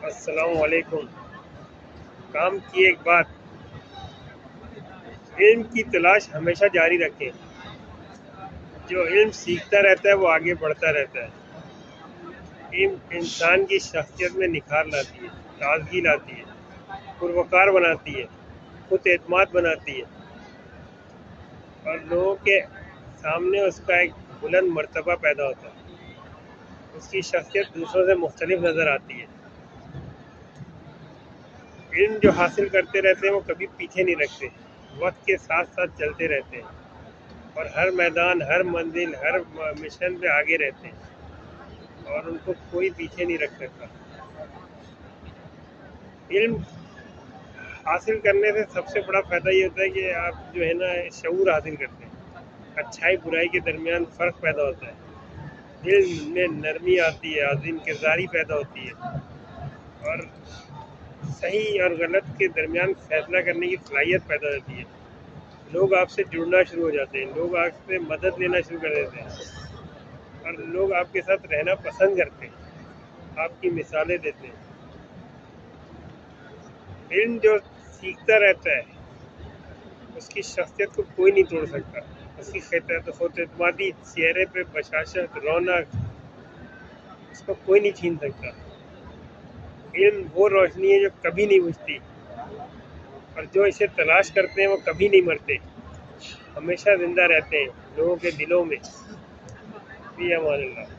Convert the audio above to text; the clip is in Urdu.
السلام علیکم۔ کام کی ایک بات، علم کی تلاش ہمیشہ جاری رکھیں۔ جو علم سیکھتا رہتا ہے وہ آگے بڑھتا رہتا ہے۔ علم انسان کی شخصیت میں نکھار لاتی ہے، تازگی لاتی ہے، پروکار بناتی ہے، خود اعتماد بناتی ہے اور لوگوں کے سامنے اس کا ایک بلند مرتبہ پیدا ہوتا ہے۔ اس کی شخصیت دوسروں سے مختلف نظر آتی ہے۔ علم جو حاصل کرتے رہتے ہیں وہ کبھی پیچھے نہیں رکھتے، وقت کے ساتھ ساتھ چلتے رہتے ہیں اور ہر میدان، ہر منزل، ہر مشن پہ آگے رہتے ہیں اور ان کو کوئی پیچھے نہیں رکھ سکتا۔ علم حاصل کرنے سے سب سے بڑا فائدہ یہ ہوتا ہے کہ آپ جو ہے نا شعور حاصل کرتے ہیں، اچھائی برائی کے درمیان فرق پیدا ہوتا ہے، دل میں نرمی آتی ہے، عظیم کرداری پیدا ہوتی ہے اور صحیح اور غلط کے درمیان فیصلہ کرنے کی صلاحیت پیدا ہوتی ہے۔ لوگ آپ سے جڑنا شروع ہو جاتے ہیں، لوگ آپ سے مدد لینا شروع کر دیتے ہیں اور لوگ آپ کے ساتھ رہنا پسند کرتے ہیں، آپ کی مثالیں دیتے ہیں۔ علم جو سیکھتا رہتا ہے اس کی شخصیت کو کوئی نہیں توڑ سکتا، اس کی خود اعتمادی، چہرے پہ بشاشت، رونق، اس کو کوئی نہیں چھین سکتا۔ علم وہ روشنی ہے جو کبھی نہیں بجھتی اور جو اسے تلاش کرتے ہیں وہ کبھی نہیں مرتے، ہمیشہ زندہ رہتے ہیں لوگوں کے دلوں میں۔ فی امان اللہ۔